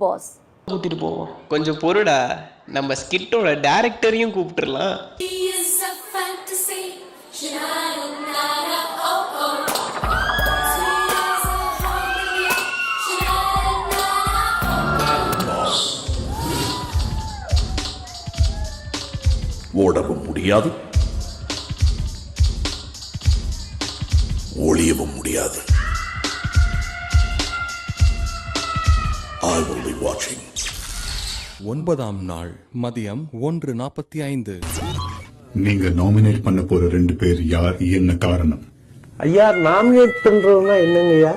Pass. கூட்டிட்டு போவோம். கொஞ்சம் பொறுடா, நம்ம ஸ்கிட்டோட டைரக்டரையும் கூப்பிட்டுறலாம். ஓடவும் முடியாது, ஒளியவும் முடியாது. I will be watching. 9ஆம் நாள் மதியம் 1:45. நீங்க நாமினேட் பண்ண போற 2 பேர் யார், என்ன காரணம்? ஐயா, நாமினேட் பண்றதுன்னா என்னங்கய்யா?